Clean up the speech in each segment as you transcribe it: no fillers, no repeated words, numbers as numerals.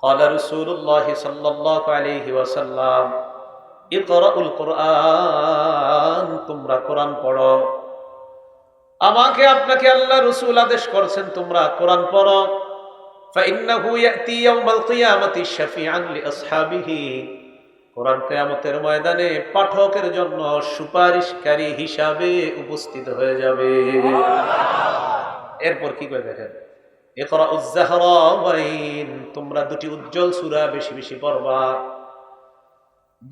قال رسول الله صلى الله عليه وسلم اقرأوا القرآن তোমরা কোরআন পড়ো। আমাকে আপনাকে আল্লাহ রাসূল আদেশ করেছেন তোমরা কোরআন পড়ো। فإنه يأتي يوم القيامة شفيعا لأصحابه কোরআন কিয়ামতের ময়দানে পাঠকের জন্য সুপারিশকারী হিসাবে উপস্থিত হয়ে যাবে। এরপর কি করে দেখেন, ইকরাউজ যাহরাওয়াইন তোমরা দুটি উজ্জ্বল সূরা বেশি বেশি পড়বা,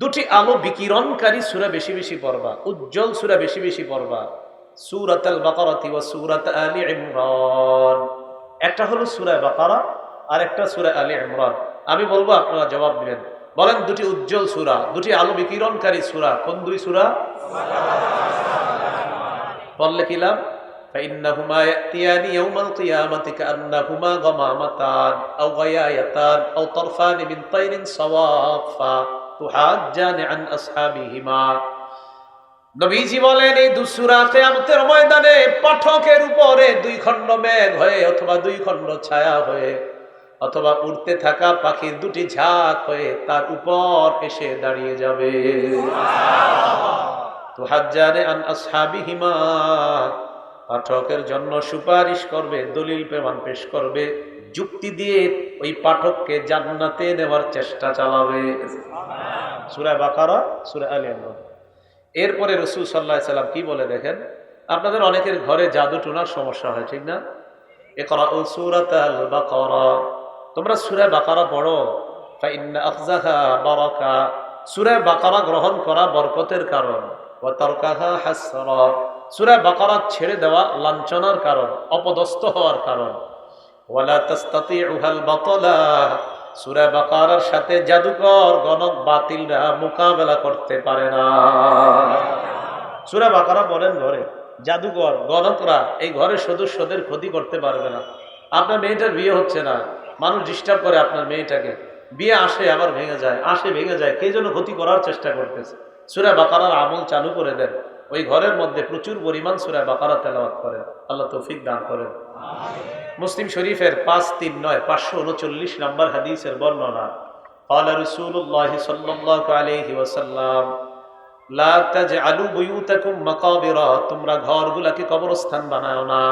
দুটি আলো বিকিরণকারী সূরা বেশি বেশি পড়বা, উজ্জ্বল সূরা বেশি বেশি পড়বা। সূরাতুল বাকারা ওয়া সূরাত আলি ইমরান, একটা হলো সূরা বাকারা আর একটা সূরা আলি ইমরান। আমি বলবো আপনারা জবাব দিবেন। বলেন দুটি উজ্জ্বল সূরা, দুটি আলো বিকিরণকারী সূরা কোন দুই সূরা? বললে কি লাভ? فإنهما يأتيان يوم القيامة كأنهما غمامتان أو غيايتان أو طرفان من طير صوافا تحاجان عن أصحابهما। নবীজি বলেন এই দুই সূরা কিয়ামতের ময়দানে পাঠকের উপরে দুই খণ্ড মেঘ হয়ে অথবা দুই খণ্ড ছায়া হয়ে অথবা উড়তে থাকা পাখির দুটি ঝাঁক হয়ে তার উপর এসে দাঁড়িয়ে যাবে। তুহাজ্জানে আন আসহাবিহিমা, পাঠকের জন্য সুপারিশ করবে, দলিল প্রমাণ পেশ করবে, যুক্তি দিয়ে ওই পাঠককে জান্নাতে নেওয়ার চেষ্টা চালাবে। সূরা বাকারা, সূরা আলে ইমরান। এরপরে রাসূল সাল্লাল্লাহু আলাইহি সাল্লাম কি বলে দেখেন, আপনাদের অনেকের ঘরে জাদু টোনার সমস্যা হয়, ঠিক না? ইকরাউ সূরাতাল বাকারা, তোমরা সূরা বাকারা পড়ো। ফাইন্না আখযাহা বারাকা, সূরা বাকারা গ্রহণ করা বরকতের কারণ। ওয়া তারকাহা হাসরা, সূরা বাকারা ছেড়ে দেওয়া লাঞ্ছনার কারণ, অপদস্থ হওয়ার কারণ। ওয়ালা তাসতাতিউহাল বাতলা, সূরা বাকারার সাথে জাদুকর গণক বাতিলরা মোকাবেলা করতে পারে না। সূরা বাকারা পড়েন ঘরে, জাদুকর গণকরা এই ঘরের সদস্যদের ক্ষতি করতে পারবে না। আপনার মেয়েটার বিয়ে হচ্ছে না, মানুষ ডিস্টার্ব করে আপনার মেয়েটাকে, বিয়ে আসে আবার ভেঙে যায়, আসে ভেঙে যায়, কে যেন ক্ষতি করার চেষ্টা করতেছে। সূরা বাকারার আমল চালু করে দেন, ওই ঘরের মধ্যে প্রচুর পরিমাণ সূরা বাকারা তেলাওয়াত করেন। আল্লাহ তৌফিক দান করেন। মুসলিম শরীফের 539 539 নম্বর হাদিসের বর্ণনা, قال رسول الله صلى الله عليه وسلم لا تجعلوا بيوتكم مقابر, তোমরা ঘরগুলোকে কবরস্থান বানাও না।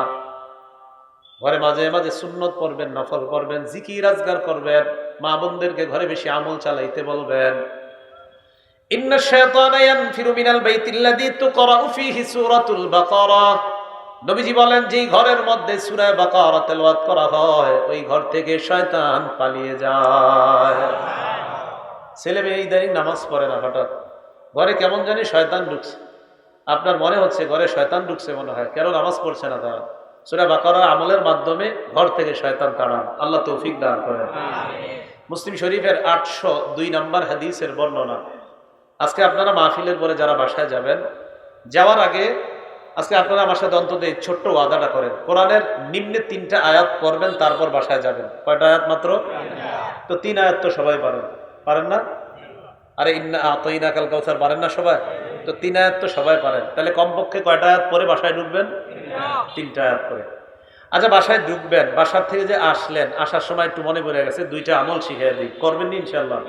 ঘরে মাঝে মাঝে সুন্নত পড়বেন, নফল পড়বেন, জিকির আজকার করবেন, মা বোনদেরকে ঘরে বেশি আমল চালাইতে বলবেন। ইন্নাশ শায়তানা ইয়ানফিরু মিনাল বাইতিল্লাযী তুকরাউ ফীহি সূরাতুল বাকারা, নবীজি বলেন যেই ঘরের মধ্যে সূরা বাকারা তেলাওয়াত করা হয় ওই ঘর থেকে শয়তান পালিয়ে যায়। ছেলে মেয়ে ইদানিং নামাজ পড়ে না, হঠাৎ ঘরে কেমন জানি শয়তান ঢুকছে, আপনার মনে হচ্ছে ঘরে শয়তান ঢুকছে মনে হয়, কেন নামাজ পড়ছে না তারা? সূরা বাকারার আমলের মাধ্যমে ঘর থেকে শয়তান তাড়ান। আল্লাহ তৌফিক দান করেন। মুসলিম শরীফের 802 নম্বর হাদিসের বর্ণনা। আজকে আপনারা মাহফিলের পরে যারা বাসায় যাবেন, যাওয়ার আগে আজকে আপনারা আমার সাথে অন্তত এই ছোট্ট ওয়াদাটা করেন, কোরআনের নিম্নে 3টা আয়াত পড়বেন, তারপর বাসায় যাবেন। কয়টা আয়াত মাত্র? তো 3 আয়াত তো সবাই পারেন না? আরে ইন্না আতাইনাকাল কাউসার পারেন না সবাই? তো 3 আয়াত তো সবাই পারেন, তাহলে কমপক্ষে কয়টা আয়াত পরে বাসায় ঢুকবেন? 3টা আয়াত পরে। আচ্ছা বাসায় ঢুকবেন, বাসার থেকে যে আসলেন, আসার সময় একটু মনে পড়ে গেছে 2টা আমল শিখিয়ে দিই, করবেন ইনশাআল্লাহ?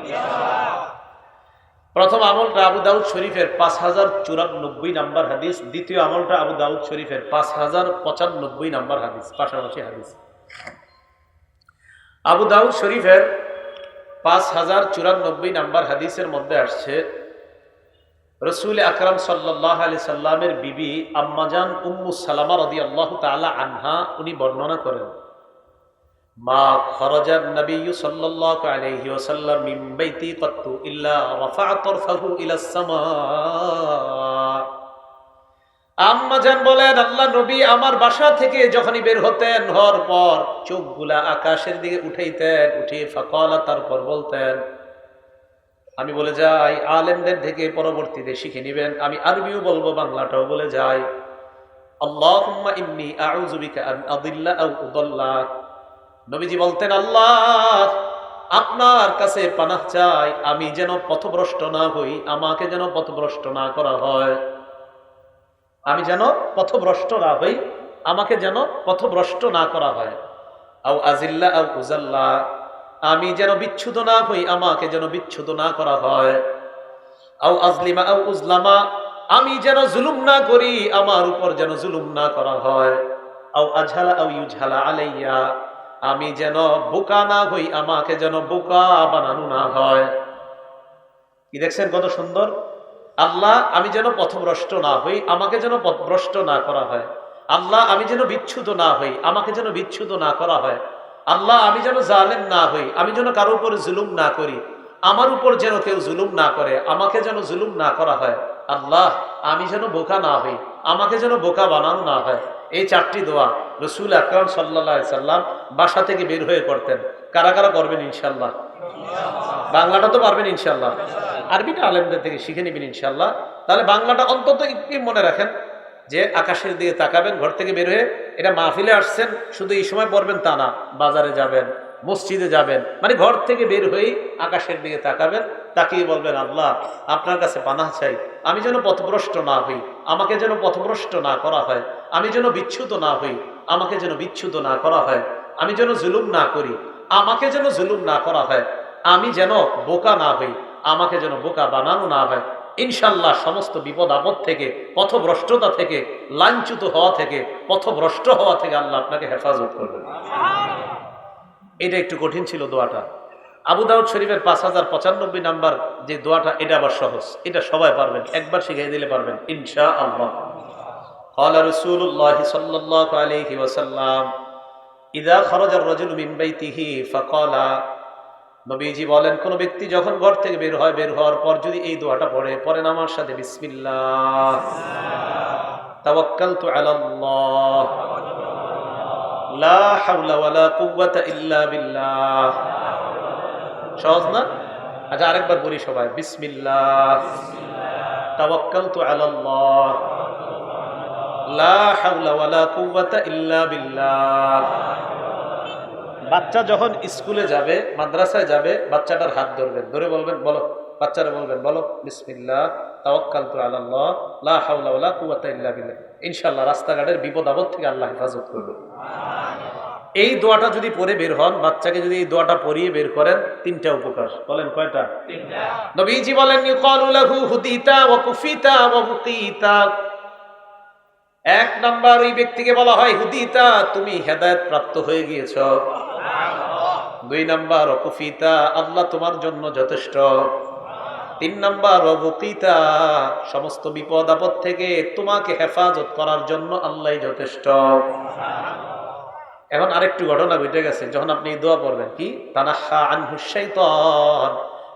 প্রথম আমলটা আবু দাউদ শরীফের 5094 নম্বর হাদিস, দ্বিতীয় আমলটা আবু দাউদ শরীফের 5095 নম্বর হাদিস, পাশাপাশি হাদিস। আবু দাউদ শরীফের 5094 নম্বর হাদিসের মধ্যে আসছে, রাসূল আকরাম সাল্লাল্লাহু আলাইহি সাল্লামের বিবি আম্মাজান উম্মু সালামা রাদিয়াল্লাহু তাআলা আনহা উনি বর্ণনা করেন, মা খরাজান নবিয়্যু সাল্লাল্লাহু আলাইহি ওয়াসাল্লাম মিন বাইতি কাত্তু ইল্লা রাফা'a তারফাহু ইলাস সামা। আম্মাজান বলেন আল্লাহ নবী আমার বাসা থেকে যখনই বের হতেন, হওয়ার পর চোখগুলা আকাশের দিকে উঠাইতেন, উঠিয়ে ফাকালা, তারপর বলতেন, আমি বলে যাই, আলেমদের থেকে পরবর্তীতে শিখে নিবেন, আমি আরবিও বলবো, বাংলাটাও বলে যাই, আল্লাহুম্মা ইন্নী আউযু বিকা আন আদিল্লা আও উদাল্লা। নবীজি বলতেন, আল্লাহ আপনার কাছে পানাহ চাই, আমি যেন পথভ্রষ্ট না হই, আমাকে যেন পথভ্রষ্ট না করা হয়, আমি যেন পথভ্রষ্ট না হই, আমাকে যেন পথভ্রষ্ট না করা হয়। আও আজিল্লা আও উজাল্লা, আমি যেন বিচ্ছুত না হই, আমাকে যেন বিচ্ছুত না করা হয়। আও আজলিমা আও উজলামা, আমি যেন জুলুম না করি, আমার উপর যেন জুলুম না করা হয়। আও আজহালা আও ইউজহালা আলাইয়া, আমি যেন বোকা না হই, আমাকে যেন বোকা বানানো না হয়। কি দেখছেন কত সুন্দর? আল্লাহ আমি যেন পথভ্রষ্ট না হই, আমাকে যেন পথভ্রষ্ট না করা হয়। আল্লাহ আমি যেন বিচ্ছুত না হই, আমাকে যেন বিচ্ছুত না করা হয়। আল্লাহ আমি যেন জালেম না হই, আমি যেন কারো উপর জুলুম না করি, আমার উপর যেন কেউ জুলুম না করে, আমাকে যেন জুলুম না করা হয়। আল্লাহ আমি যেন বোকা না হই, আমাকে যেন বোকা বানানো না হয়। এই চারটি দোয়া রসুল আকরাম সাল্লাল্লাহু আলাইহি সাল্লাম বাসা থেকে বের হয়ে করতেন। কারা কারা করবেন ইনশাল্লাহ? বাংলাটা তো পারবেন ইনশাল্লাহ, আরবিটা আলেমদের থেকে শিখে নেবেন ইনশাল্লাহ। তাহলে বাংলাটা অন্তত একটু মনে রাখেন যে আকাশের দিকে তাকাবেন ঘর থেকে বের হয়ে। এটা মাহফিলে আসছেন শুধু এই সময় পড়বেন তা না, বাজারে যাবেন, মসজিদে যাবেন, মানে ঘর থেকে বের হয়েই আকাশের দিকে তাকাবেন, তাকিয়ে বলবেন আল্লাহ আপনার কাছে পানাহ চাই, আমি যেন পথভ্রষ্ট না হই, আমাকে যেন পথভ্রষ্ট না করা হয়, আমি যেন বিচ্ছুত না হই, আমাকে যেন বিচ্ছুত না করা হয়, আমি যেন জুলুম না করি, আমাকে যেন জুলুম না করা হয়, আমি যেন বোকা না হই, আমাকে যেন বোকা বানানো না হয়। ইনশাল্লাহ সমস্ত বিপদ আপদ থেকে, পথভ্রষ্টতা থেকে, লাঞ্ছিত হওয়া থেকে, পথভ্রষ্ট হওয়া থেকে আল্লাহ আপনাকে হেফাজত করবেন। এটা একটু কঠিন ছিল দোয়াটা। আবু দাউদ শরীফের 5095 নাম্বার যে দোয়াটা, এটা আবার সহজ, এটা সবাই পারবেন, একবার শিখিয়ে দিলে পারবেন ইনশাআল্লাহ। ক্বালা রাসূলুল্লাহ সাল্লাল্লাহু আলাইহি ওয়াসাল্লাম ইযা খারাজা আর-রাজুলু মিন বাইতিহি ফাকালা, নবীজি বলেন কোন ব্যক্তি যখন ঘর থেকে বের হয়, বের হওয়ার পর যদি এই দোয়াটা পড়েন আমার সাথে, বিসমিল্লাহ তাওয়াক্কালতু আলাল্লাহ লা হাওলা ওয়ালা কুওয়াতা ইল্লা বিল্লাহ। সহজ না? আচ্ছা আরেকবার বলি সবাই, বিসমিল্লাহ তাওয়াক্কালতু আলাল্লাহ লা হাওলা ওয়ালা কুওয়াতা ইল্লা বিল্লাহ। বাচ্চা যখন স্কুলে যাবে, মাদ্রাসায় যাবে, বাচ্চাটার হাত ধরবেন, ধরে বলবেন বলো, বাচ্চারা বলবেন বলো বিসমিল্লাহ তাওয়াক্কালতু আলাল্লাহ লা হাওলা ওয়ালা কুওয়াতা ইল্লা বিল্লাহ। ইনশাআল্লাহ রাস্তাঘাটের বিপদ আপদ থেকে আল্লাহ হেফাজত করবে। এই দোয়াটা যদি পড়ে বের হন, বাচ্চাকে যদি এই দোয়াটা পড়িয়ে বের করেন, তিনটা উপকার। বলেন কয়টা? তিনটা। নবীজি বলেন ইউকালু লাহু হুদিতা ওয়া কুফিতা ওয়া বুকিতা। এক নাম্বার, ওই ব্যক্তিকে বলা হয় হুদিতা, তুমি হেদায়েত প্রাপ্ত হয়ে গিয়েছো। দুই নাম্বার ওয়াকুফিতা, আল্লাহ তোমার জন্য যথেষ্ট। তিন নাম্বার ওয়াবুকিতা, সমস্ত বিপদ আপদ থেকে তোমাকে হেফাজত করার জন্য আল্লাহ যথেষ্ট। এখন আরেকটু ঘটনা ঘটে গেছে, যখন আপনি দোয়া পড়বেন, কি তানাহা আনহু শাইতান,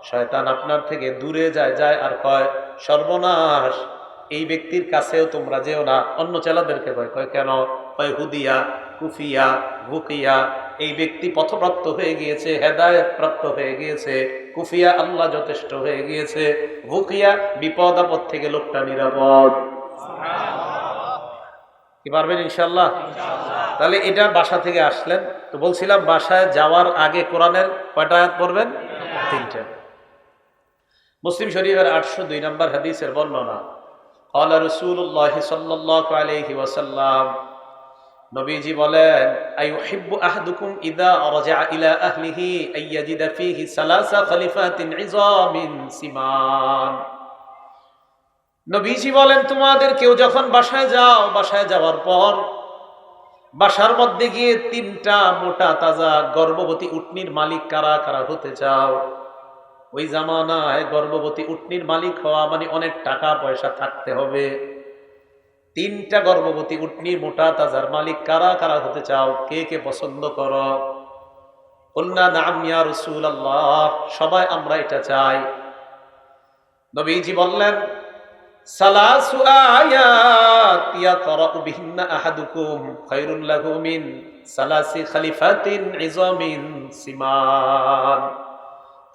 শয়তান আপনার থেকে দূরে যায় আর কয় সর্বনাশ, এই ব্যক্তির কাছেও তোমরা যেও না। অন্য চেলাদেরকে কয় কেন? কয় হুদিয়া কুফিয়া বুকিয়া, এই ব্যক্তি পথপ্রাপ্ত হয়ে গিয়েছে, হেদায়েত প্রাপ্ত হয়ে গিয়েছে। কুফিয়া আল্লাহ যথেষ্ট হয়ে গিয়েছে, বুকিয়া বিপদ আপদ থেকে লোকটা নিরাপদ। কি পারবেন ইনশাআল্লাহ? তাহলে এটা বাসা থেকে আসলেন তো, বলছিলাম বাসায় যাওয়ার আগে কোরআনের কয়টা আয়াত পড়বেন? তিনটা। মুসলিম শরীফের 802 নম্বর হাদিসের বর্ণনা, ক্বালা রাসূলুল্লাহ সাল্লাল্লাহু আলাইহি ওয়াসাল্লাম, নবীজি বলেন আইয়ুহিব্বু আহাদুকুম ইযা রাজা'a ইলা আহলিহি আইয়াজিদা ফীহি সালাসা খলিফাতিন ইযামিন সিমান। নবীজি বলেন তোমাদের কেউ যখন বাসায় যাও, বাসায় যাওয়ার পর বাসার মধ্যে গিয়ে তিনটা মোটা তাজা গর্ভবতী উটনির মালিক কারা কারা হতে চাও? ওই জামানায় গর্ভবতী উটনির মালিক হওয়া মানে অনেক টাকা পয়সা থাকতে হবে। তিনটা গর্ভবতী উটনির মোটা তাজার মালিক কারা কারা হতে চাও? কে কে পছন্দ করো? কুলনা নাম ইয়া রাসূলুল্লাহ, সবাই আমরা এটা চাই। নবীজি বললেন সালাসু আয়াত ইয়াকরাউ বিহিন্না আহাদুকুম খায়রুন লাহু মিন সালাসি খলিফাতিন ইযামিন সিমান।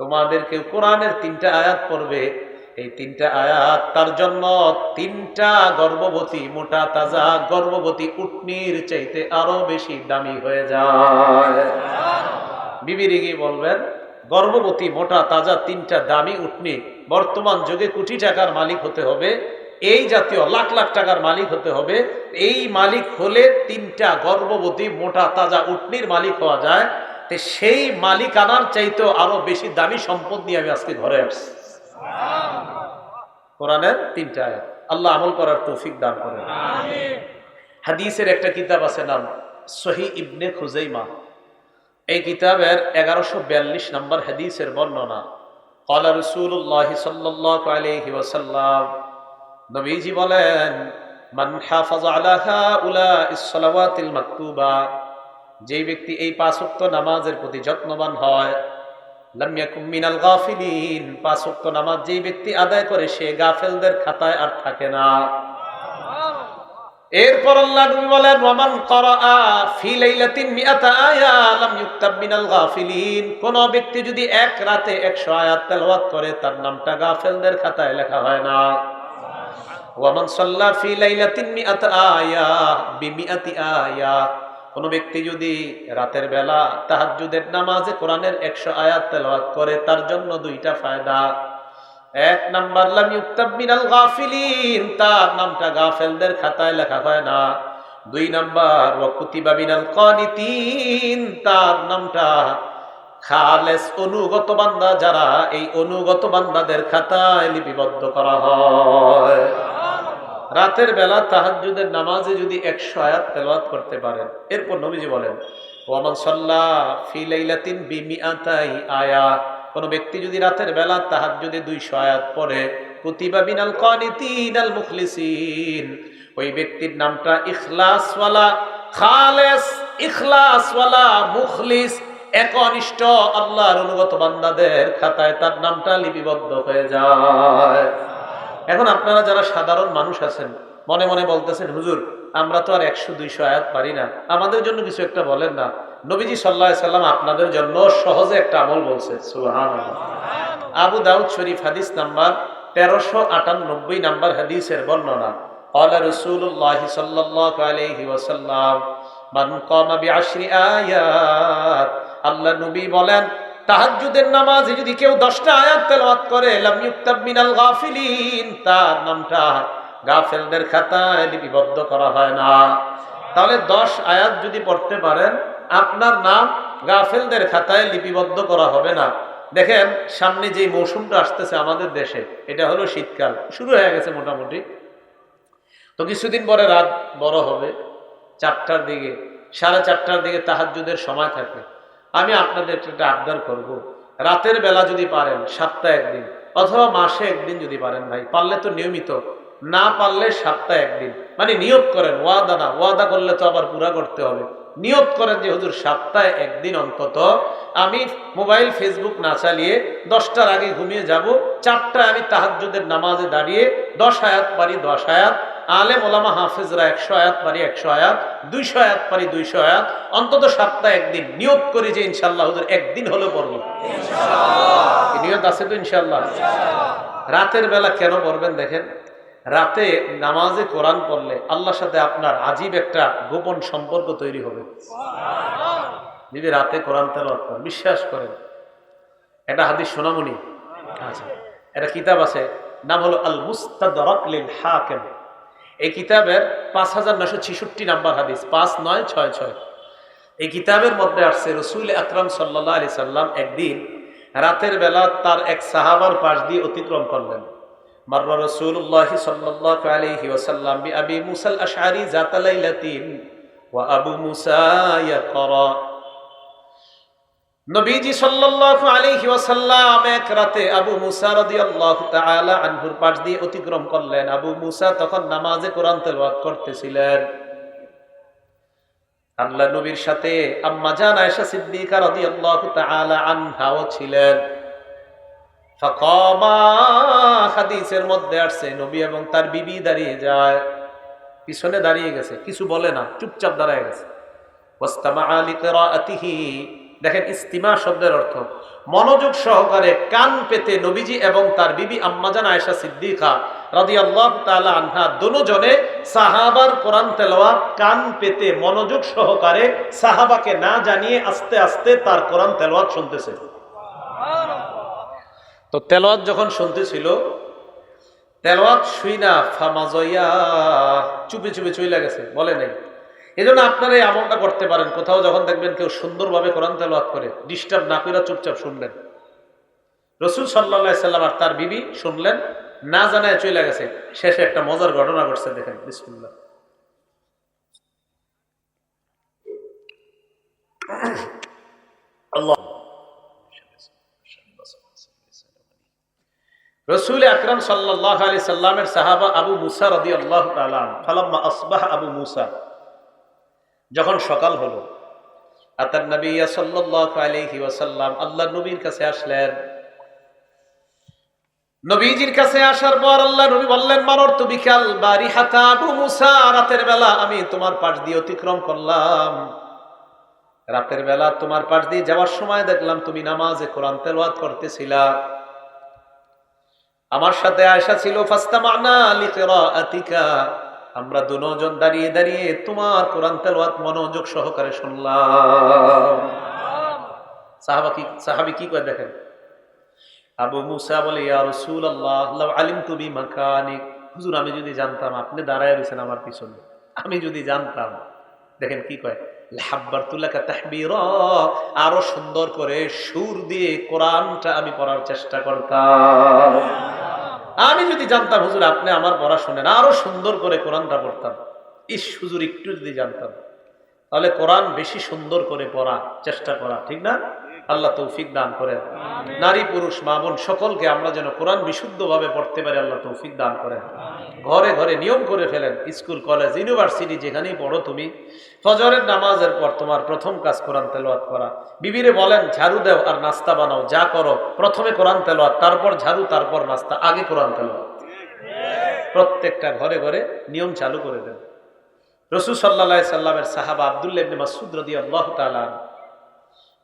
তোমাদেরকে কোরআনের তিনটা আয়াত পড়বে, এই তিনটা আয়াত তার জন্য তিনটা গর্ভবতী মোটা তাজা গর্ভবতী উটনির চাইতে আরো বেশি দামি হয়ে যায়। বিবিরে গিয়ে বলবেন গর্ভবতী মোটা তাজা তিনটা দামি উটনি, বর্তমান যুগে কোটি টাকার মালিক হতে হবে, এই জাতীয় লাখ লাখ টাকার মালিক হতে হবে। এই মালিক হলে তিনটা গর্ভবতী মোটা তাজা উটনির মালিক হওয়া যায়। তে সেই মালিকানার চাইতেও আরো বেশি দামি সম্পদ নিয়ে আমি আজকে ঘরে আসছি। কোরআনের 3টা আয়াত, আল্লাহ আমল করার তৌফিক দান করেন। হাদিসের একটা কিতাব আছে, নাম সহিহ ইবনে খুজাইমা। এই কিতাবের 1142 নম্বর হাদিসের বর্ণনা। ক্বালা রাসূলুল্লাহ সাল্লাল্লাহু আলাইহি ওয়াসাল্লাম, নবীজি বলেন, মান হাফাযা আলা হাউলাইস সালাওয়াতিল মাকতুবা, যে ব্যক্তি এই 5 ওয়াক্ত নামাজের প্রতি যত্নবান হয়, লাম ইয়াকুম মিনাল গাফিলিন, 5 ওয়াক্ত নামাজ যে ব্যক্তি আদায় করে সে গাফেলদের খাতায় আর থাকে না। এরপর আল্লাহ নবী বলেন, ওয়ামান ক্বারাআ ফি লাইলাতিন মিআতা আয়া লাম ইউকতাব মিনাল গাফিলিন, কোন ব্যক্তি যদি এক রাতে 100 আয়াত তেলাওয়াত করে তার নামটা গাফেলদের খাতায় লেখা হয় না। ওয়ামান সাল্লা ফি লাইলাতিন মিআতা আয়া বিমিআতি আয়া, কোন ব্যক্তি যদি রাতের বেলা তাহাজ্জুদের নামাজে কোরআনের 100 আয়াত তেলাওয়াত করে তার জন্য 2টা ফায়দা। 1 নাম্বার, লাম ইউকতাব মিনাল গাফিলিন, তার নামটা গাফেলদের খাতায় লেখা হয় না। 2 নাম্বার, ওয়া কুতিবা মিনাল কানিতিন, তার নামটা খালেস অনুগত বান্দা, যারা এই অনুগত বান্দাদের খাতায় লিপিবদ্ধ করা হয়। রাতের বেলা তাহাজ্জুদের নামাজে যদি 100 আয়াত তেলাওয়াত করতে পারেন। এরপর নবীজি বলেন, ওয়ামান সাল্লা ফি লাইলাতিন বিমিআতাই আয়া, কোন ব্যক্তি যদি রাতের বেলা তাহাজ্জুদে 200 আয়াত পড়ে, কুতিবা মিনাল কানিতিনাল মুখলিসিন, ওই ব্যক্তির নামটা ইখলাসওয়ালা, খালেস, ইখলাসওয়ালা, মুখলিস, একনিষ্ঠ আল্লাহর অনুগত বান্দাদের খাতায় তার নামটা লিপিবদ্ধ হয়ে যায়। এখন আপনারা যারা সাধারণ মানুষ আছেন, মনে মনে বলতেছেন, হুজুর আমরা তো আর 100-200 আয়াত পারি না, আমাদের জন্য কিছু একটা বলেন না। নবীজি সাল্লাল্লাহু আলাইহি সাল্লাম আপনাদের জন্য সহজে একটা আমল বলছে, সুবহানাল্লাহ। আবু দাউদ শরীফ হাদিস নাম্বার 1398 নাম্বার হাদিসের বর্ণনা। ক্বালা রাসূলুল্লাহ সাল্লাল্লাহু আলাইহি ওয়াসাল্লাম, মান কামা বিআশরি আয়াত, আল্লাহ নবী বলেন, তাহাজ্জুদের নামাজে যদি কেউ 10টা আয়াত তেলাওয়াত করে, লাম ইউকতাব মিনাল গাফিলিন, তার নামটা গাফেলদের খাতায় লিপিবদ্ধ করা হয় না। তাহলে 10 আয়াত যদি পড়তে পারেন, আপনার নাম গাফেলদের খাতায় লিপিবদ্ধ করা হবে না। দেখেন সামনে যে মৌসুমটা আসতেছে আমাদের দেশে, এটা হলো শীতকাল, শুরু হয়ে গেছে মোটামুটি। তো কিছুদিন পরে রাত বড় হবে, 4টার দিকে, 4:30টার দিকে তাহাজ্জুদের সময় থাকে। আমি আপনাদের একটা আবদার করব, রাতের বেলা যদি পারেন সপ্তাহে 1 দিন অথবা মাসে 1 দিন যদি পারেন, ভাই পারলে তো নিয়মিত, না পারলে সপ্তাহে 1 দিন, মানে নিয়ত করেন, ওয়াদা না, ওয়াদা করলে তো আবার পুরা করতে হবে। নিয়ত করেন যে হুজুর সপ্তাহে 1 দিন অন্তত আমি মোবাইল ফেসবুক না চালিয়ে 10টার আগে ঘুমিয়ে যাব, 4টায় আমি তাহাজ্জুদের নামাজে দাঁড়িয়ে 10 আয়াত পারি 10 আয়াত, আলেম ওলামা হাফেজরা 100 আয়াত পারি 100 আয়াত, 200 আয়াত পারি 200 আয়াত, অন্তত সপ্তাহে 1 দিন নিয়ত করি যে ইনশাআল্লাহ হুজুর 1 দিন হলেও পড়ব। ইনশাআল্লাহ নিয়ত আছে তো ইনশাআল্লাহ। রাতের বেলা কেন পড়বেন দেখেন, রাতে নামাজে কোরআন পড়লে আল্লাহর সাথে আপনার আজীব একটা গোপন সম্পর্ক তৈরি হবে। যদি রাতে কোরআন তেলাওয়াত করেন, বিশ্বাস করেন, এটা হাদিস শোনামনি। আচ্ছা, এটা কিতাব আছে, নাম হলো আল মুস্তাদরাক লিল হাকিম। এই কিতাবের 5966 নাম্বার হাদিস, 5966। এই কিতাবের মধ্যে আসছে রাসূল আকরাম সাল্লাল্লাহু আলাইহি সাল্লাম একদিন রাতের বেলা তার এক সাহাবার পাশ দিয়ে অতিক্রম করলেন। মাররা রাসূলুল্লাহ সাল্লাল্লাহু আলাইহি ওয়াসাল্লাম বিআবি মুসা আল আশআরি যাতা লাইলাতিন ওয়া আবু মুসা ইয়াকরা। নবীজি সাল্লাল্লাহু আলাইহি ওয়াসাল্লাম এক রাতে আবু মুসা রাদিয়াল্লাহু তাআলা আনহুর পাশ দিয়ে অতিক্রম করলেন। আবু মুসা তখন নামাজে কোরআন তেলাওয়াত করতেছিলেন। আল্লাহ নবীর সাথে আম্মা জান আয়েশা সিদ্দিকা রাদিয়াল্লাহু তাআলা আনহাও ছিলেন। ফাকামা, হাদিসের মধ্যে আসছে নবী এবং তার বিবি দাঁড়িয়ে যায়, পিছনে দাঁড়িয়ে গেছে, কিছু বলে না, চুপচাপ দাঁড়িয়ে গেছে। ওয়াস্তামা লিকিরাআতিহি, দেখেন ইস্তিমা শব্দের অর্থ মনোযোগ সহকারে কান পেতে নবীজি এবং তার বিবি আম্মাজান আয়েশা সিদ্দিকা রাদিয়াল্লাহু তাআলা আনহা দুজনে সাহাবার কোরআন তেলাওয়াত কান পেতে মনোযোগ সহকারে সাহাবাকে না জানিয়ে আস্তে আস্তে তার কোরআন তেলাওয়াত শুনতেছে। তো তেলাওয়াত যখন শুনতেছিল, তেলাওয়াত শুই না ফামাজয়া, চুপে চুপে চলে গেছে, বলে নাই। এই জন্য আপনারা এই আমলটা করতে পারেন। কোথাও যখন দেখবেন কেউ সুন্দরভাবে কোরআন তেলাওয়াত করে, ডিস্টার্ব না করে চুপচাপ শুনলেন। রাসূল সাল্লাল্লাহু আলাইহি সাল্লাম আর তার বিবি শুনলেন, না জানায় চলে গেছে। শেষে একটা মজার ঘটনা ঘটছে, দেখেন বিসমিল্লাহ। রাসূল আকরাম সাল্লাল্লাহু আলাইহি সাল্লামের সাহাবা আবু মুসা রাদিয়াল্লাহু তাআলা ফালাম্মা আসবাহ আবু মুসা, যখন সকাল হলো, আতান নবী সাল্লাল্লাহু আলাইহি ওয়াসাল্লাম, আল্লাহর নবীর কাছে আসলেন। নবীজির কাছে আসার পর আল্লাহ নবী বললেন, মাররতু বিকাল বারিহাতা আবু মুসা, রাতের বেলা আমি তোমার পাশ দিয়ে অতিক্রম করলাম। রাতের বেলা তোমার পাশ দিয়ে যাওয়ার সময় দেখলাম তুমি নামাজে কোরআন তেলাওয়াত করতেছিলা। আমার সাথে আয়েশা ছিল, ফাস্তামানা লিকিরাআতিকা, আমরা দুজন দাঁড়িয়ে দাঁড়িয়ে তোমার কোরআন তেলাওয়াত মনোযোগ সহকারে শুনলাম। সাহাবী কি কয় দেখেন, আবু মুসা বলে, ইয়া রাসূলুল্লাহ লাউ আলিমতু বিমাকানিক, হুজুর আমি যদি জানতাম আপনি দাঁড়ায় রয়েছেন আমার পিছনে, আমি যদি জানতাম, দেখেন কি কয়, লাহাব্বারতু লাকা তাহবীরা, আরো সুন্দর করে সুর দিয়ে কোরআনটা আমি পড়ার চেষ্টা করতাম। আমি যদি জানতাম হুজুর আপনি আমার পড়া শুনেন, আরো সুন্দর করে কোরআনটা পড়তাম। ইস হুজুর একটু যদি জানতাম। তাহলে কোরআন বেশি সুন্দর করে পড়া চেষ্টা করা, ঠিক না? আল্লাহ তৌফিক দান করেন। নারী পুরুষ মা বোন সকলকে আমরা যেন কোরআন বিশুদ্ধভাবে পড়তে পারি, আল্লাহ তৌফিক দান করেন। ঘরে ঘরে নিয়ম করে ফেলেন, স্কুল কলেজ ইউনিভার্সিটি যেখানেই পড়ো তুমি, ফজরের নামাজের পর তোমার প্রথম কাজ কোরআন তেলাওয়াত করা। বিবিরে বলেন ঝাড়ু দাও আর নাস্তা বানাও, যা করো প্রথমে কোরআন তেলাওয়াত, তারপর ঝাড়ু, তারপর নাস্তা, আগে কোরআন তেলাওয়াত। প্রত্যেকটা ঘরে ঘরে নিয়ম চালু করে দেন। রাসূল সাল্লাল্লাহু আলাইহি সাল্লামের সাহাবা আব্দুল্লাহ ইবনে মাসউদ রাদিয়াল্লাহু তাআলা,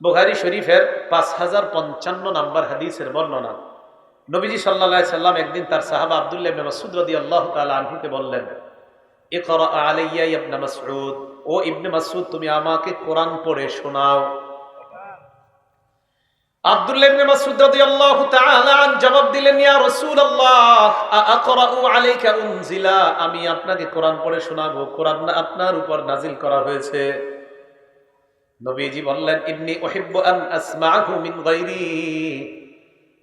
বুখারী শরীফের 5055 নম্বর হাদিসের বর্ণনা। নবীজি সাল্লাল্লাহু আলাইহি সাল্লাম একদিন তার সাহাবা আব্দুল্লাহ ইবনে মাসউদ রাদিয়াল্লাহু তাআলা আনহুকে বললেন, ইকরা আলাইয়া ইয়া ইবনে মাসউদ, ও ইবনে মাসউদ তুমি আমাকে কোরআন পড়ে শোনাও। আব্দুল্লাহ ইবনে মাসউদ রাদিয়াল্লাহু তাআলা আন জবাব দিলেন, ইয়া রাসূলুল্লাহ আকরাউ আলাইকা উনজিলা, আমি আপনাকে কোরআন পড়ে শোনাবো, কোরআন আপনার উপর নাজিল করা হয়েছে। নবীজি বললেন, ইন্নী উহিব্বু আন আসমাআহু মিন গায়রি,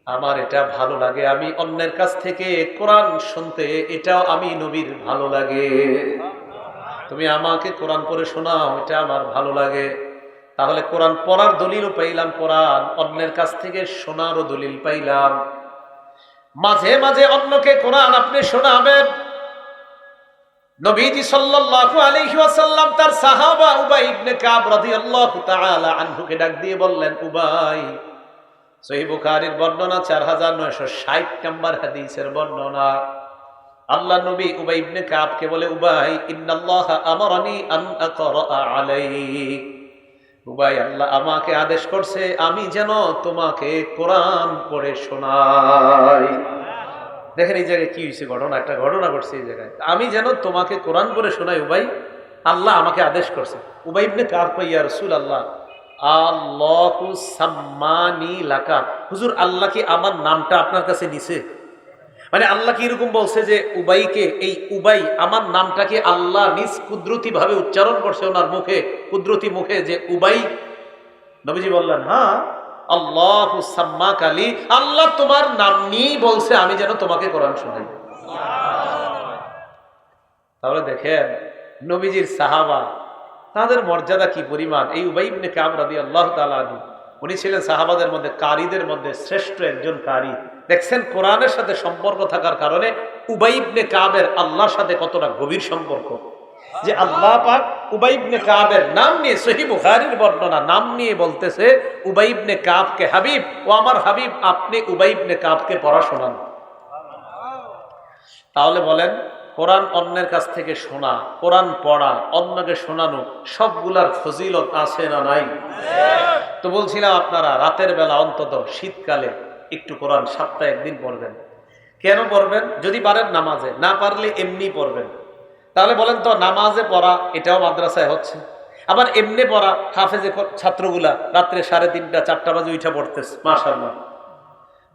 আমার এটা ভালো লাগে, আমি অন্যের কাছ থেকে কোরআন শুনতে, এটাও আমি নবীর ভালো লাগে। তুমি আমাকে কোরআন পড়ে শোনাও, এটা আমার ভালো লাগে। তাহলে কোরআন পড়ার দলিলও পাইলাম, কোরআন অন্যের কাছ থেকে শোনারও দলিল পাইলাম। মাঝে মাঝে অন্যকে কোরআন আপনি শোনাবেন। নবীজি সাল্লাল্লাহু আলাইহি ওয়াসাল্লাম তার সাহাবা উবাই ইবনে কাব রাদিয়াল্লাহু তাআলা আনহুকে ডাক দিয়ে বললেন, উবাই, সহিহ বুখারীর বর্ণনা 4960 নম্বর হাদিসের বর্ণনা। আল্লাহ নবী উবাই ইবনে কাবকে বলে, উবাই ইন্নাল্লাহা আমারানি আন আকরা আলাইক, উবাই আল্লাহ আমাকে আদেশ করছে আমি যেন তোমাকে কোরআন পড়ে শোনাই। দেখেন এই জায়গায় কি হয়েছে, একটা ঘটনা ঘটছে এই জায়গায়, আমি যেন তোমাকে কোরআন পড়ে শোনাই উবাই, আল্লাহ আমাকে আদেশ করছে। উবাই ইবনে কাব কয়, ইয়া রাসূলুল্লাহ আল্লাহু সাম্মানি লাকা, হুজুর আল্লাহ কি আমার নামটা আপনার কাছে নিছে? মানে আল্লাহ কি এরকম বলছে যে উবাইকে, এই উবাই আমার নামটাকে আল্লাহ নিজ কুদরতি ভাবে উচ্চারণ করছে ওনার মুখে, কুদরতি মুখে, যে উবাই? নবীজি বললেন, হ্যাঁ, আল্লাহু সাম্মাকা লি, আল্লাহ তোমার নাম নিয়েই বলছে আমি যেন তোমাকে কোরআন শোনাই। তাহলে দেখেন নবীজির সাহাবা, তাদের মর্যাদা কি পরিমাণ। এই উবাই ইবনে কাব রাদিয়াল্লাহু তাআলা আনহু, উনি ছিলেন সাহাবাদের মধ্যে কারীদের মধ্যে শ্রেষ্ঠ একজন কারী। দেখছেন কোরআনের সাথে সম্পর্ক থাকার কারণে উবাই ইবনে কাবের আল্লাহর সাথে কতটা গভীর সম্পর্ক, যে আল্লাহ পাক উবাই ইবনে কাবের নাম নিয়ে, সহিহ বুখারীর বর্ণনা, নাম নিয়ে বলতেছে উবাই ইবনে কাবকে, হাবিব, ও আমার হাবিব, আপনি উবাই ইবনে কাবকে পড়া শোনান। তাহলে বলেন, কোরআন অন্যের কাছ থেকে শোনা, কোরআন পড়া, অন্যকে শোনানো, সবগুলার ফজিলত আছে না নাই? তো বলছিলাম আপনারা রাতের বেলা অন্তত শীতকালে একটু কোরআন সপ্তাহে একদিন পড়বেন। কেন পড়বেন? যদি পারেন নামাজে, না পারলে এমনি পড়বেন। তাহলে বলেন তো, নামাজে পড়া এটাও মাদ্রাসায় হচ্ছে, আবার এমনি পড়া হাফেজে ছাত্রগুলা রাত্রে 3:30 4টা বাজে উঠা পড়তেছে, মাশাআল্লাহ।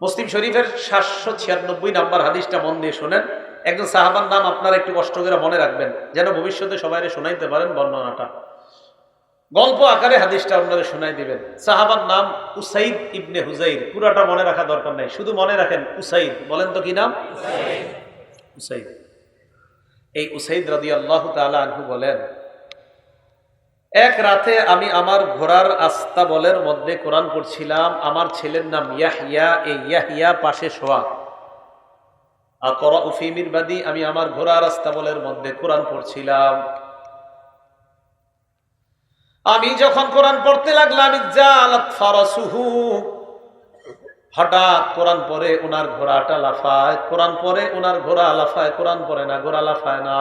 মুসলিম শরীফের 796 নম্বর হাদিসটা মন দিয়ে শোনেন। একজন সাহাবার নাম আপনারা একটু কষ্ট করে মনে রাখবেন, যেন ভবিষ্যতে সবাই শোনাইতে পারেন বর্ণনাটা। গল্প আকারে হাদিসটা আপনারা শোনাই দিবেন। সাহাবার নাম উসাইদ ইবনে হুজাইর। পুরাটা মনে রাখা দরকার নাই, শুধু মনে রাখেন উসাইদ। বলেন তো কি নাম? উসাইদ। এই উসাইদ রাদিয়াল্লাহু তাআলা আনহু বলেন, এক রাতে আমি আমার ঘোড়ার আস্তাবলের মধ্যে কোরআন পড়ছিলাম। আমার ছেলের নাম ইয়াহইয়া। এই ইয়াহইয়া পাশে শোয়া। আকরাউ ফি মিরবাদি, আমি আমার ঘোড়ার আস্তাবলের মধ্যে কোরআন পড়ছিলাম। আমি যখন কোরআন পড়তে লাগলাম, জালাত ফারাসুহু, হঠাৎ কোরআন পড়ে ওনার ঘোড়াটা লাফায়। কোরআন পড়ে ওনার ঘোড়া লাফায়, কোরআন পড়ে না, ঘোড়া লাফায় না।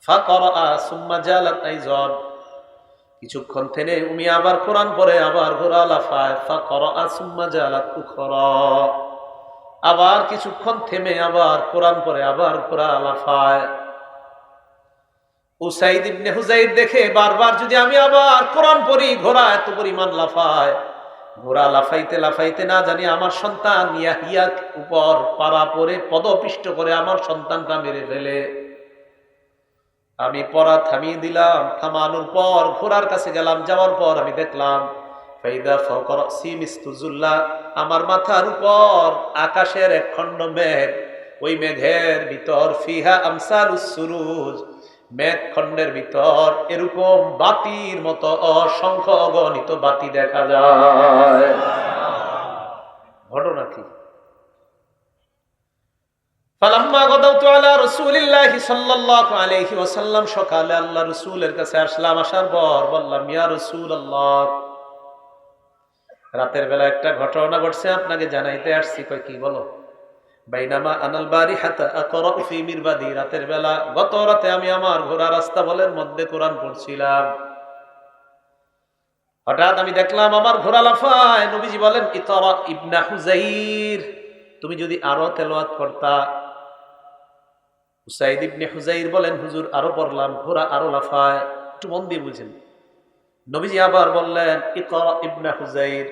ফাকরা সুম্মা জালাত আইযান, কিছুক্ষণ থেমে উনি আবার কোরআন পড়ে, আবার ঘোড়া লাফায়। ফাকরা সুম্মা জালাত উখরা, আবার কিছুক্ষণ থেমে আবার কোরআন পড়ে, আবার ঘোড়া লাফায়। উসাইদ ইবনে হুজাইর দেখে বারবার যদি আমি আবার কোরআন পড়ি, ঘোড়া এত পরিমাণ লাফায়। ঘোড়া লাফাইতে লাফাইতে না জানি আমার সন্তান ইয়াহিয়ার উপর পাড়া পড়ে পদপিষ্ট করে আমার সন্তানটা মেরে ফেলে। আমি পড়া থামিয়ে দিলাম। থামানোর পর ঘোড়ার কাছে গেলাম। যাওয়ার পর আমি দেখলাম ফাইদা ফাওকা রাসি মিসতুজুল্লাহ, আমার মাথার উপর আকাশের এক খণ্ড মেঘ। ওই মেঘের ভিতর ফিহা আমসালুস সুরুজ, মেঘ খণ্ডের ভিতর এরকম বাতির মতো অসংখ্য অগণিত বাতি দেখা যায়। ঘটনা কি? ফালাম্মা গাদাউতু আলা রাসূলিল্লাহি সাল্লাল্লাহু আলাইহি ওয়াসাল্লাম, সকালে আল্লাহ রাসূলের কাছে আসলাম। আসার পর বললাম, ইয়া রাসূলুল্লাহ, রাতের বেলা একটা ঘটনা ঘটছে, আপনাকে জানাইতে আসছি। কই কি? বলো। বাইনামা আনাল বারিহাতা আকরাউ ফি মিরবাদি, রাতের বেলা গত রাতে আমি আমার ঘোড়ার আস্তাবলের মধ্যে কোরআন পড়ছিলাম। হঠাৎ আমি দেখলাম আমার ঘোড়া লাফায়। নবীজি বলেন, ইতরা ইবনা হুজাইর, তুমি যদি আরো তেলাওয়াত করতা। উসাইদ ইবনে হুজাইর বলেন, হুজুর আরো পড়লাম, ঘোড়া আরো লাফায়। একটু মন দিয়ে বুঝেন। নবীজি আবার বললেন, ইকরা ইবনে হুজাইর,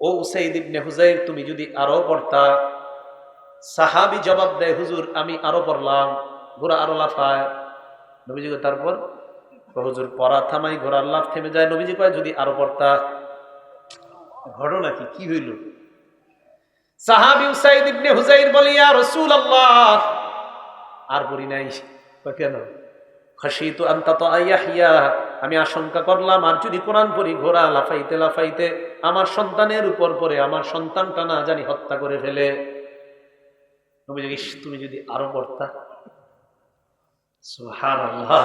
ও উসাইদ ইবনে হুজাইর, তুমি যদি আরো পড়তা। সাহাবী জবাব দেয়, হুজুর আমি আরো পড়লাম, ঘোড়া আরো লাফায়। নবীজি তারপর হুজুর পড়া থামাই, ঘোড়ার লাফ থেমে যায়। নবীজি কয়, যদি আরো পড়তা। ঘটনা কি? কি হইল? সাহাবী উসাইদ ইবনে হুজাইর বলে, ইয়া রাসূলুল্লাহ, আর পড়ি নাই। কেন? খাশিতু আন তাতা ইয়াহইয়া, আমি আশঙ্কা করলাম আর যদি কোরআন পড়ি, ঘোড়া লাফাইতে লাফাইতে আমার সন্তানের উপর পড়ে আমার সন্তানটা না জানি হত্যা করে ফেলে। তুমি যদি আরো পড়তা। সুবহানাল্লাহ।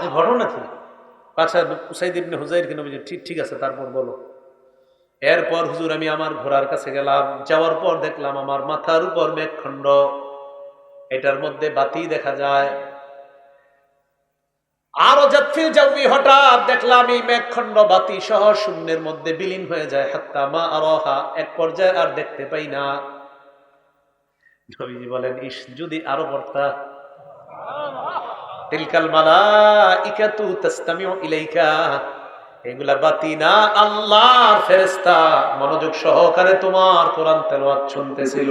এই ঘটনা কি? আচ্ছা, উসাইদ ইবনে হুজাইরকে নবীজি ঠিক আছে, তারপর বলো। এরপর হুজুর আমি আমার ঘোড়ার কাছে গেলাম। যাওয়ার পর দেখলাম আমার মাথার উপর মেঘখণ্ড, এটার মধ্যে বাতি দেখা যায়। আরো জাতফিল জাউবি, হঠাৎ দেখলাম এই মেঘখণ্ড বাতি সহ শূন্যের মধ্যে বিলীন হয়ে যায়। হাত্তা মা আরাহা, এক পর্যায়ে আর দেখতে পাই না। নবীজি বলেন, ইস, যদি আরো পড়তা। তিলকাল মালাইকাতু তাসতামিউ ইলাইকা, এগুলা বাতি না, আল্লাহর ফেরেশতা মনোযোগ সহকারে তোমার কোরআন তেলাওয়াত শুনতেছিল।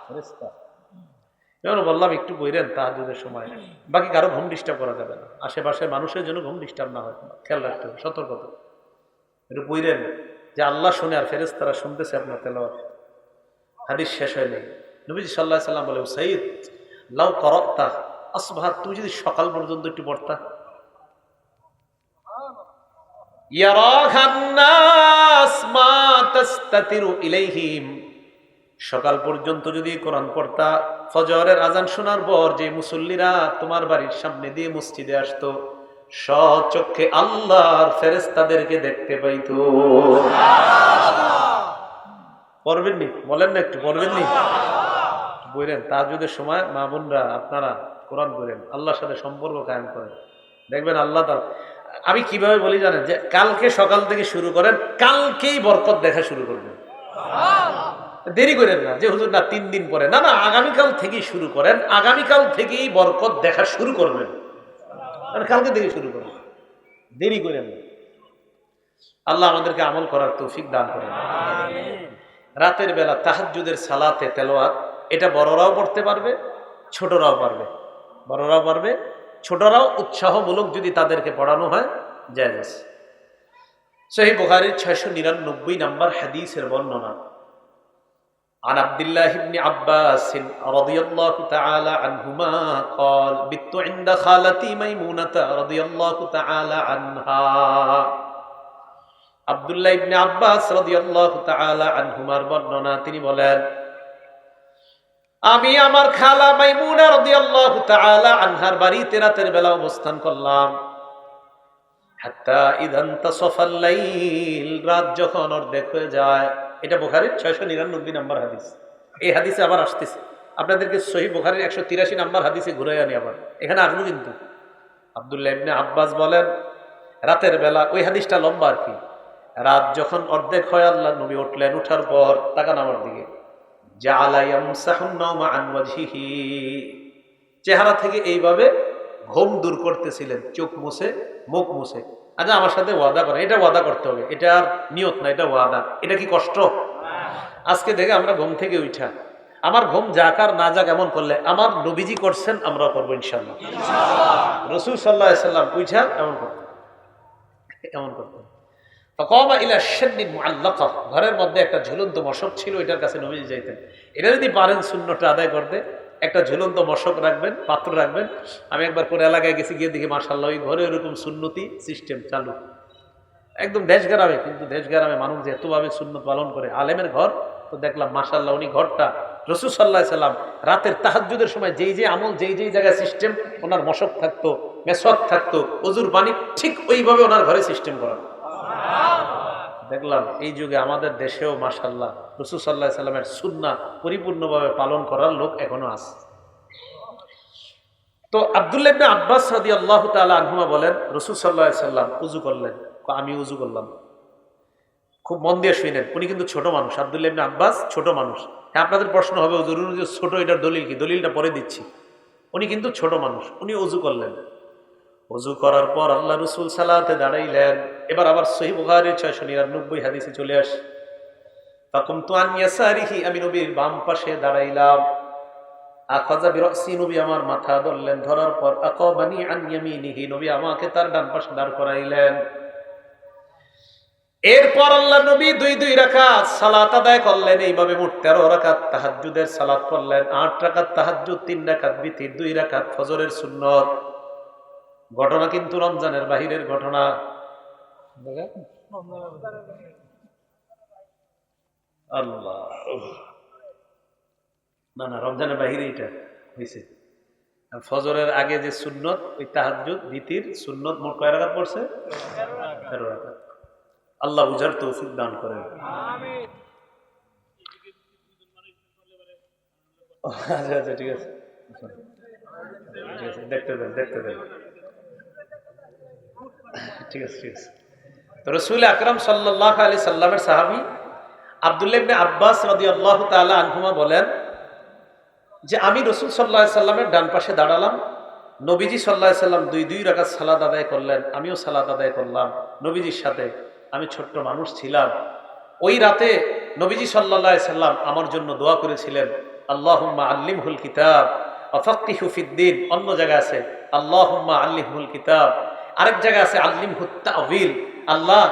ফেরেশতা। বললাম একটু বইরেন তাহাজ্জুদের সময়, বাকি কারো ঘুম ডিস্টার্ব করা যাবে না। আশেপাশে মানুষের জন্য ঘুম ডিস্টার্ব না হয়, খেয়াল রাখতে হবে, সতর্কতা। একটু বইরেন যে আল্লাহ শুনে আর ফেরেশতারা শুনতেছে আপনার তেলাওয়াত। হাদিস শেষ হয় নাই। নবীজি সাল্লাল্লাহু আলাইহি সাল্লাম বলে, সাইয়্যিদ লাউ করাতা আসবাহাত, তুই যদি সকাল পর্যন্ত একটু পড়তা। ইয়ারাহান নাস মা তাস্তাতিরু ইলাইহিম, সকাল পর্যন্ত যদি কোরআন পড়তা, ফজরের আজান শোনার পর যে মুসল্লিরা তোমার বাড়ির সামনে দিয়ে মসজিদে আসতো, স্বচক্ষে আল্লাহর ফেরেশতাদেরকে দেখতে পাইতো। পড়বেন নি? বলেন না, একটু পড়বেন নি? বলেন তাহাজ্জুদের সময় মা বোনরা আপনারা কোরআন পড়েন, আল্লাহর সাথে সম্পর্ক কায়েম করেন, দেখবেন আল্লাহ তাআলা। আমি কিভাবে বলি জানেন? যে কালকে সকাল থেকে শুরু করেন, কালকেই বরকত দেখা শুরু করবেন। দেরি করেন না যে হুজুর না 3 দিন পরে, না না, আগামীকাল থেকেই শুরু করেন। আগামীকাল থেকেই বরকত দেখা শুরু করবেন, মানে কালকে থেকে শুরু করবেন, দেরি করেন না। আল্লাহ আমাদেরকে আমল করার তৌফিক দান করেন। রাতের বেলা তাহাজ্জুদের সালাতে তেলাওয়াত, এটা বড়রাও পড়তে পারবে, ছোটরাও পারবে। বড়রাও পারবে, ছোটরাও উৎসাহমূলক যদি তাদেরকে পড়ানো হয় জায়েজ আছে। সহিহ বুখারীর 699 নম্বর হাদিসের বর্ণনা। عن عبد الله بن عباس رضي الله تعالى عنهما قال بت عند خالتي ميمونة رضي الله تعالى عنها। আব্দুল্লাহ ইবনে আব্বাস রাদিয়াল্লাহু তাআলা আনহুমার বর্ণনা, তিনি বলেন, আমি আমার খালা মাইমুনা রাদিয়াল্লাহু তাআলা আনহার বাড়িতে রাতের বেলা অবস্থান করলাম। হাত্তা ইযান তাসাফাল লাইল, রাত যখন অর্ধেক হয়ে যায়। এটা বুখারীর 699 নম্বর হাদিস। এই হাদিসে আবার আসতেছে, আপনাদেরকে সহিহ বুখারীর 183 নম্বর হাদিসে ঘুরে আনি আবার, এখানে আসবো কিন্তু। আব্দুল্লাহ ইবনে আব্বাস বলেন, রাতের বেলা, ওই হাদিসটা লম্বা আর কি, রাত যখন অর্ধেক হয় আল্লাহ নবী উঠলেন, উঠার পর তাকান আমার দিকে, জাআলা ইয়ামসাহুন নাওমা আন ওয়াজহিহি, চেহারা থেকে এইভাবে ঘুম দূর করতেছিলেন, চোখ মুছে, মুখ মুছে। আচ্ছা, আমার সাথে ওয়াদা করেন, এটা ওয়াদা করতে হবে, এটা আর নিয়ত না, এটা ওয়াদা। এটা কি কষ্ট? আজকে থেকে আমরা ঘুম থেকে উঠা, আমার ঘুম যাক আর না যাক, এমন করলে আমার নবীজি করছেন, আমরা করবো ইনশাআল্লাহ। রাসূল সাল্লাল্লাহু আলাইহি সাল্লাম উঠা এমন করতেন, এমন করতেন। ঘরের মধ্যে একটা ঝুলন্ত মশক ছিল, এটার কাছে নবীজি যাইতেন। এটা যদি পারেন সুন্নতটা আদায় করতে, একটা ঝুলন্ত মশক রাখবেন, পাত্র রাখবেন। আমি একবার করে এলাকায় গেছি, গিয়ে দেখি মাশাআল্লাহ ওই ঘরে এরকম সুন্নতি সিস্টেম চালু, একদম দেশ গ্রামে। কিন্তু দেশ গ্রামে মানুষ যে এতভাবে সুন্নত পালন করে, আলেমের ঘর তো দেখলাম মাশাআল্লাহ, উনি ঘরটা রাসূল সাল্লাল্লাহু আলাইহি সাল্লাম রাতের তাহাজ্জুদের সময় যেই যে আমল, যেই যেই জায়গায় সিস্টেম, ওনার মশক থাকতো, মেসওয়াক থাকতো, ওযুর পানি ঠিক ওইভাবে ওনার ঘরে সিস্টেম করা। দেখলাম এই যুগে আমাদের দেশেও মাশাআল্লাহ রাসূল সাল্লাল্লাহু আলাইহি সাল্লামের সুন্নাহ পরিপূর্ণভাবে পালন করার লোক এখনো আছে। তো আব্দুল্লাহ ইবনে আব্বাস রাদিয়াল্লাহু তাআলা আনহুমা বলেন, রাসূল সাল্লাল্লাহু আলাইহি সাল্লাম ওযু করলেন, আমি ওযু করলাম। খুব মন দিয়ে শুনেন, উনি কিন্তু ছোট মানুষ, আব্দুল্লাহ ইবনে আব্বাস ছোট মানুষ। হ্যাঁ, আপনাদের প্রশ্ন হবে জরুরি যে ছোট, এটার দলিল কি? দলিলটা পরে দিচ্ছি। উনি কিন্তু ছোট মানুষ, উনি ওযু করলেন। ওযু করার পর আল্লাহ রাসূল সালাতে দাঁড়াইলেন। এবার আবার সহিহ বুখারীর 699 হাদিসে চলে আসে, ফাকুমতু আন ইয়াসারিহি, আমি নবীর বাম পাশে দাঁড়াইলাম। আখাযা বিরাসি, নবী আমার মাথা ধরলেন, ধরার পর আকাবানি আন ইয়ামিনিহি, নবী আমাকে তার ডান পাশে দাঁড় করাইলেন। এরপর আল্লাহ নবী 2 রাকাত সালাত আদায় করলেন। এইভাবে মোট 13 রাকাত তাহাজ্জুদের সালাত পড়লেন। 8 রাকাত তাহাজ্জুদ, 3 রাকাত বিতির, 2 রাকাত ফজরের সুন্নত। ঘটনা কিন্তু রমজানের বাহিরের ঘটনা। আল্লাহ, না না, রমজানের বাহিরে এটা হয়েছে। ফজরের আগে যে সুন্নত, ওই তাহাজ্জুদ বিতির সুন্নত, মোট কয় রাকাত পড়ছে? 13 রাকাত। আল্লাহ বুঝার তৌফিক দান করেন। আচ্ছা আচ্ছা, ঠিক আছে, দেখতে দেন, দেখতে দেন। ঠিক আছে, ঠিক আছে। তো রাসূল আকরাম সাল্লাল্লাহু আলাইহি সাল্লামের সাহাবী আব্দুল্লাহ ইবনে আব্বাস রাদিয়াল্লাহু তাআলা আনহুমা বলেন যে আমি রাসূল সাল্লাল্লাহু আলাইহি সাল্লামের ডান পাশে দাঁড়ালাম। নবীজি সাল্লাল্লাহু আলাইহি সাল্লাম 2 রাকাত সালাত আদায় করলেন, আমিও সালাত আদায় করলাম নবীজির সাথে। আমি ছোট্ট মানুষ ছিলাম। ওই রাতে নবীজি সাল্লাল্লাহু আলাইহি সাল্লাম আমার জন্য দোয়া করেছিলেন, আল্লাহুম্মা আল্লিমহুল কিতাব ওয়া ফাক্কিহু ফিদ্দীন। অন্য জায়গায় আছে আল্লাহুম্মা আল্লিমহুল কিতাব, আরেক জায়গায় আছে আল্লিমহুত তা'ওয়িল। আল্লাহ,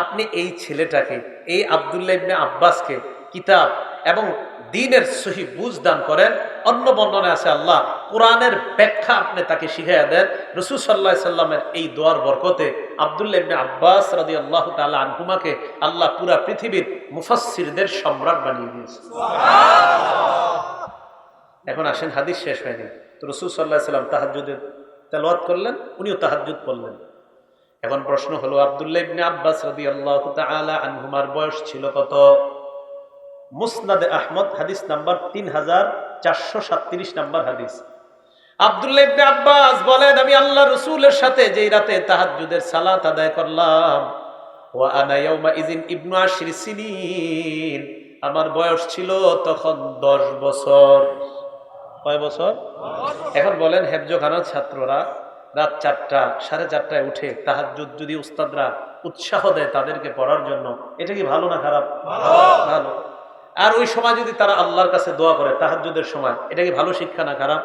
আপনি এই ছেলেটাকে, এই আব্দুল্লাহ ইবনে আব্বাসকে কিতাব এবং দ্বীনের সহিহ বুঝ দান করেন। অন্য বর্ণনায় আছে আল্লাহ কোরআনের ব্যাখ্যা আপনি তাকে শিখাইয়া দেন। রাসূল সাল্লাল্লাহু আলাইহি সাল্লামের এই দোয়ার বরকতে আব্দুল্লাহ ইবনে আব্বাস রাদিয়াল্লাহু তাআলা আনহুমাকে আল্লাহ পুরা পৃথিবীর মুফাসসিরদের সম্রাট বানিয়ে দিয়েছে। এখন আসেন, হাদিস শেষ হয়নি। তো রাসূল সাল্লাল্লাহু আলাইহি সাল্লাম তাহাজ্জুদের তেলাওয়াত করলেন, উনিও তাহাজ্জুদ পড়লেন। এখন প্রশ্ন হলো, আব্দুল্লাহ ইবনে আব্বাস রাদিয়াল্লাহু তাআলা আনহুমার বয়স ছিল কত? মুসনাদে আহমদ হাদিস নাম্বার 3437 নাম্বার হাদিস। আব্দুল্লাহ ইবনে আব্বাস বলেন, আমি আল্লাহ রাসূলের সাথে যেই রাতে তাহাজ্জুদের সালাত আদায় করলাম, ওয়া আনা ইয়াউমা ইযিন ইবনু 10 সিনিন, আমার বয়স ছিল তখন 10 বছর। কয় বছর? এখন বলেন, হেফজখানার ছাত্ররা রাত 4টা 4:30টায় উঠে তাহাজ্জুদ যদি উস্তাদরা উৎসাহ দেয় তাদেরকে পড়ার জন্য, এটা কি ভালো না খারাপ? ভালো। আর ওই সময় যদি তারা আল্লাহর কাছে দোয়া করে তাহাজ্জুদের সময়, এটা কি ভালো শিক্ষা না খারাপ?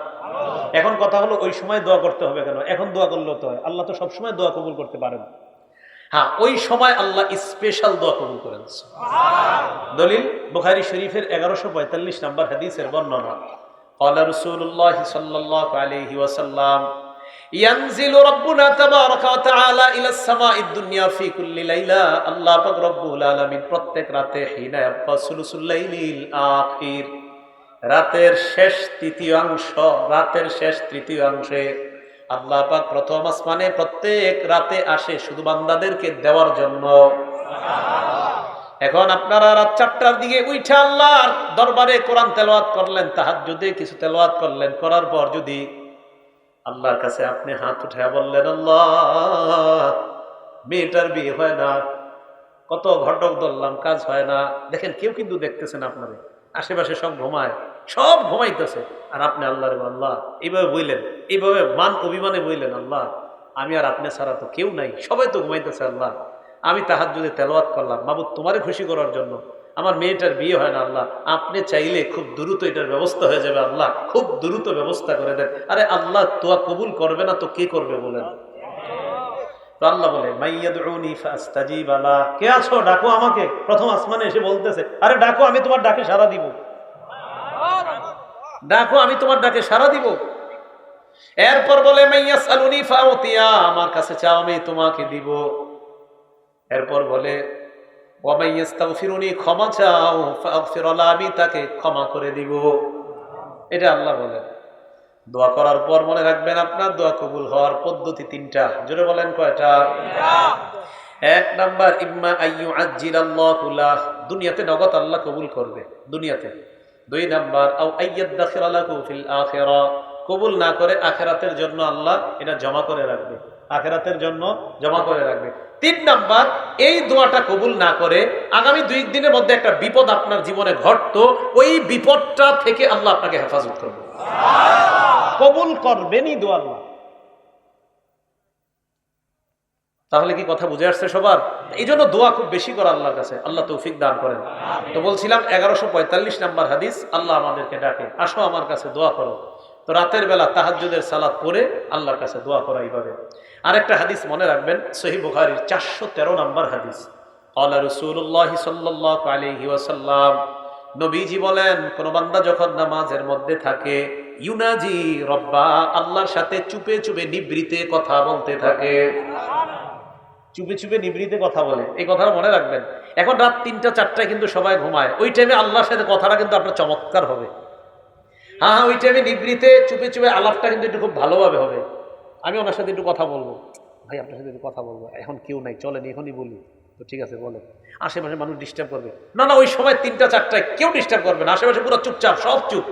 এখন কথা হলো ওই সময় দোয়া করতে হবে কেন? এখন দোয়া করলেও তো হয়, আল্লাহ তো সবসময় দোয়া কবুল করতে পারেন। হ্যাঁ, ওই সময় আল্লাহ স্পেশাল দোয়া কবুল করেন। দলিল বুখারী শরীফের 1145 নম্বর হাদিসের বর্ণনা। ক্বালা রাসূলুল্লাহ সাল্লাল্লাহু আলাইহি ওয়াসাল্লাম ইয়ানজিলু রাব্বুনা তাবারাকা ওয়া তাআলা ইলা সামাঈদ দুনিয়া ফি কুল্লি লাইলা। আল্লাহ পাক রব্বুল আলামিন প্রত্যেক রাতে হিনা ইয়াবকা সুলুসুল লাইলিল আখির, রাতের শেষ তৃতীয়াংশ, রাতের শেষ তৃতীয়াংশে আল্লাহ পাক প্রথম আসমানে প্রত্যেক রাতে আসে শুধু বান্দাদেরকে দেওয়ার জন্য। এখন আপনারা রাত 4টার দিকে উঠে আল্লাহর দরবারে কোরআন তেলাওয়াত করলেন, তাহাজ্জুদে কিছু তেলাওয়াত করলেন, করার পর যদি আল্লাহর কাছে আপনি হাত উঠায় বললেন, আল্লাহ মেয়েটার বিয়ে হয় না, কত ঘটক ধরলাম, কাজ হয় না, দেখেন কেউ কিন্তু দেখতেছেন আপনারে, আশেপাশে সব ঘুমায়, সব ঘুমাইতেছে, আর আপনি আল্লাহরে আল্লাহ এইভাবে বললেন, এইভাবে মান অভিমানে বললেন, আল্লাহ আমি আর আপনি ছাড়া তো কেউ নাই, সবাই তো ঘুমাইতেছে, আল্লাহ আমি তাহাজ্জুদে তেলাওয়াত করলাম মাবুদ তোমারে খুশি করার জন্য, আমার মেয়েটার বিয়ে হয় না, আল্লাহ আপনি চাইলে খুব দ্রুত এটার ব্যবস্থা হয়ে যাবে, আল্লাহ খুব দ্রুত ব্যবস্থা করে দেন। আরে আল্লাহ দোয়া কবুল করবে না তো কে করবে বলেন? তো আল্লাহ বলে মাইয়াদউনি ফাস্তাজিব লা, কে আছো ডাকো আমাকে। প্রথম আসমানে এসে বলতেছে, আরে ডাকো আমি তোমার ডাকে সাড়া দিব, ডাকো আমি তোমার ডাকে সাড়া দিব। এরপর বলে মাইয়াসআলুনি ফাউতিয়া, আমার কাছে চাও আমি তোমাকে দিব। এরপর বলে ওয়া মাইয়াস্তাগফিরুনি, ক্ষমা চাও ফাগফির লা, আমি তাকে ক্ষমা করে দিব। এটা আল্লাহ বলেন। দোয়া করার পর মনে রাখবেন আপনার দোয়া কবুল হওয়ার পদ্ধতি 3টা। জোরে বলেন কয়টা? 1 নাম্বার ইম্মা আইয়ু আজ্জিলাল্লাহু লাহ, দুনিয়াতে নগদ আল্লাহ কবুল করবে দুনিয়াতে। 2 নাম্বার আও আইয়াদাখিরা লাহু ফিল আখিরা, কবুল না করে আখিরাতের জন্য আল্লাহ এটা জমা করে রাখবে, আখিরাতের জন্য জমা করে রাখবে। 3 নাম্বার, এই দোয়াটা কবুল না করে আগামী 2 দিনের মধ্যে একটা বিপদ আপনার জীবনে ঘটতো, ওই বিপদটা থেকে আল্লাহ আপনাকে হেফাজত করবে, কবুল করবেনই দোয়া আল্লাহ। তাহলে কি কথা বুঝে আসছে সবার? এই জন্য দোয়া খুব বেশি করা আল্লাহর কাছে, আল্লাহ তৌফিক দান করেন। তো বলছিলাম 1145 নম্বর হাদিস, আল্লাহ আমাদেরকে ডাকে আসো আমার কাছে দোয়া করো। তো রাতের বেলা তাহাজ্জুদের সালাত পড়ে আল্লাহর কাছে দোয়া করা এইভাবে। আরেকটা হাদিস মনে রাখবেন, সহিহ বুখারীর 413 নম্বর হাদিস। ক্বালা রাসূলুল্লাহ সাল্লাল্লাহু আলাইহি ওয়াসাল্লাম, নবীজি বলেন কোন বান্দা যখন নামাজের মধ্যে থাকে ইউনাজি রব্বা, আল্লাহর সাথে চুপে চুপে নিভৃতে কথা বলতে থাকে, চুপে চুপে নিভৃতে কথা বলে। এই কথাটা মনে রাখবেন। এখন রাত 3টা 4টায় কিন্তু সবাই ঘুমায়, ওই টাইমে আল্লাহর সাথে কথাটা কিন্তু আপনার চমৎকার হবে। হ্যাঁ, ওই টাইমে নিভৃতে চুপে চুপে আলাপটা কিন্তু একটু খুব ভালোভাবে হবে। আমি ওনার সাথে একটু কথা বলবো, ভাই আপনার সাথে একটু কথা বলবো, এখন কেউ নাই, চলেন এখনই বলি। তো ঠিক আছে বলেন। আশেপাশে মানুষ ডিস্টার্ব করবে না, না ওই সময় 3টা 4টায় কেউ ডিস্টার্ব করবে না, আশেপাশে পুরো চুপচাপ, সব চুপ,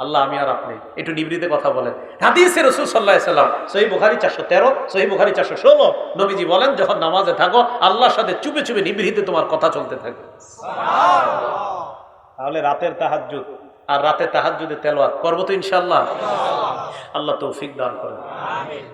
আল্লাহ আমি আর আপনি একটু নিভৃতে কথা বলেন। হাদিসে রাসূল সাল্লাল্লাহু আলাইহি ওয়াসাল্লাম, সহিহ বুখারী 413, সহিহ বুখারী 416, নবীজি বলেন যখন নামাজে থাকো আল্লাহর সাথে চুপে চুপে নিভৃতে তোমার কথা চলতে থাকে। সুবহানাল্লাহ। তাহলে রাতের তাহাজ্জুদ আর রাতে তাহাজ্জুদে তেলাওয়াত করব তো ইনশাআল্লাহ। আল্লাহ তৌফিক দান করেন। আমিন।